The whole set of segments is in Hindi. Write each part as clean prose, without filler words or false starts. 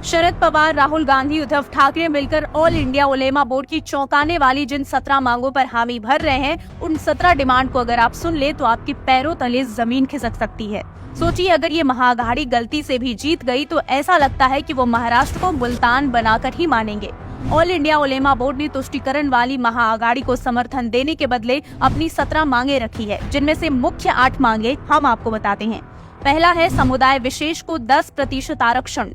शरद पवार, राहुल गांधी, उद्धव ठाकरे मिलकर ऑल इंडिया उलेमा बोर्ड की चौंकाने वाली जिन 17 मांगों पर हामी भर रहे हैं, उन 17 डिमांड को अगर आप सुन ले तो आपके पैरों तले जमीन खिसक सकती है। सोचिए, अगर ये महाअघाड़ी गलती से भी जीत गई तो ऐसा लगता है कि वो महाराष्ट्र को मुल्तान बनाकर ही मानेंगे। ऑल इंडिया उलेमा बोर्ड ने तुष्टिकरण वाली महाअघाड़ी को समर्थन देने के बदले अपनी 17 मांगे रखी है, जिनमें से मुख्य 8 मांगे हम आपको बताते हैं। पहला है समुदाय विशेष को 10% आरक्षण,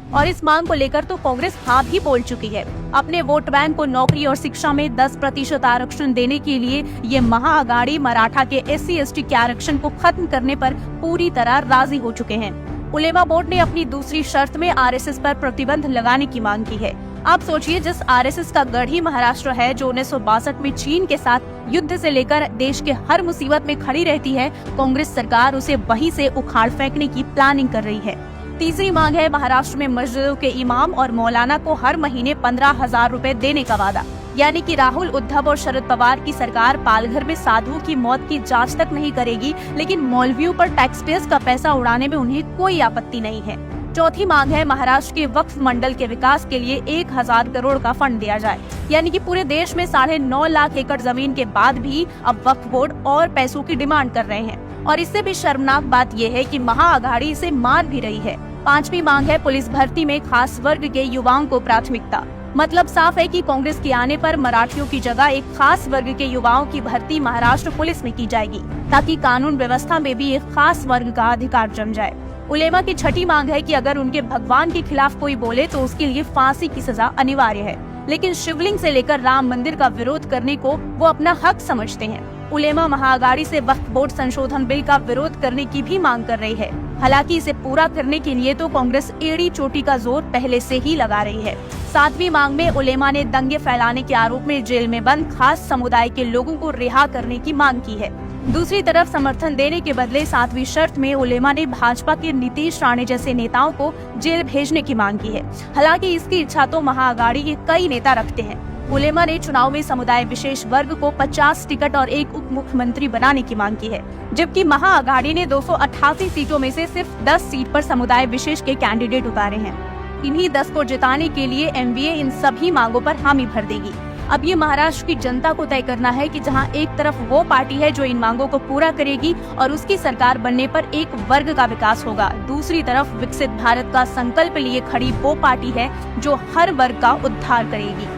और इस मांग को लेकर तो कांग्रेस हाँ भी बोल चुकी है। अपने वोट बैंक को नौकरी और शिक्षा में 10% आरक्षण देने के लिए ये महाअघाड़ी मराठा के SC/ST के आरक्षण को खत्म करने पर पूरी तरह राजी हो चुके हैं। उलेमा बोर्ड ने अपनी दूसरी शर्त में RSS पर प्रतिबंध लगाने की मांग की है। आप सोचिए, जिस RSS का गढ़ ही महाराष्ट्र है, जो 1962 में चीन के साथ युद्ध से लेकर देश के हर मुसीबत में खड़ी रहती है, कांग्रेस सरकार उसे वहीं से उखाड़ फेंकने की प्लानिंग कर रही है। तीसरी मांग है महाराष्ट्र में मस्जिदों के इमाम और मौलाना को हर महीने 15,000 रुपए देने का वादा। यानी कि राहुल, उद्धव और शरद पवार की सरकार पालघर में साधुओं की मौत की जांच तक नहीं करेगी, लेकिन मौलवियों पर टैक्स पेयर्स का पैसा उड़ाने में उन्हें कोई आपत्ति नहीं है। चौथी मांग है महाराष्ट्र के वक्फ मंडल के विकास के लिए 1,000 करोड़ का फंड दिया जाए। यानी कि पूरे देश में 9.5 लाख एकड़ जमीन के बाद भी अब वक्फ बोर्ड और पैसों की डिमांड कर रहे हैं। और इससे भी शर्मनाक बात यह है कि महाअघाड़ी इसे मान भी रही है। पांचवी मांग है पुलिस भर्ती में खास वर्ग के युवाओं को प्राथमिकता। मतलब साफ है कि कांग्रेस के आने पर मराठियों की जगह एक खास वर्ग के युवाओं की भर्ती महाराष्ट्र पुलिस में की जाएगी, ताकि कानून व्यवस्था में भी एक खास वर्ग का अधिकार जम जाए। उलेमा की छठी मांग है कि अगर उनके भगवान के खिलाफ कोई बोले तो उसके लिए फांसी की सजा अनिवार्य है, लेकिन शिवलिंग से लेकर राम मंदिर का विरोध करने को वो अपना हक समझते हैं। उलेमा महाअघाड़ी से वक्फ बोर्ड संशोधन बिल का विरोध करने की भी मांग कर रही है। हालांकि इसे पूरा करने के लिए तो कांग्रेस एड़ी चोटी का जोर पहले से ही लगा रही है। सातवीं मांग में उलेमा ने दंगे फैलाने के आरोप में जेल में बंद खास समुदाय के लोगों को रिहा करने की मांग की है। दूसरी तरफ समर्थन देने के बदले 7वीं शर्त में उलेमा ने भाजपा के नीतीश राणे जैसे नेताओं को जेल भेजने की मांग की है। हालांकि इसकी इच्छा तो महाअघाड़ी के कई नेता रखते हैं। उलेमा ने चुनाव में समुदाय विशेष वर्ग को 50 टिकट और एक उप मुख्यमंत्री बनाने की मांग की है, जबकि महाअघाड़ी ने 288 सीटों में से सिर्फ 10 सीट पर समुदाय विशेष के कैंडिडेट उतारे हैं। इन्हीं 10 को जिताने के लिए MVA इन सभी मांगों पर हामी भर देगी। अब ये महाराष्ट्र की जनता को तय करना है कि जहां एक तरफ वो पार्टी है जो इन मांगों को पूरा करेगी और उसकी सरकार बनने पर एक वर्ग का विकास होगा, दूसरी तरफ विकसित भारत का संकल्प लिए खड़ी वो पार्टी है जो हर वर्ग का उद्धार करेगी।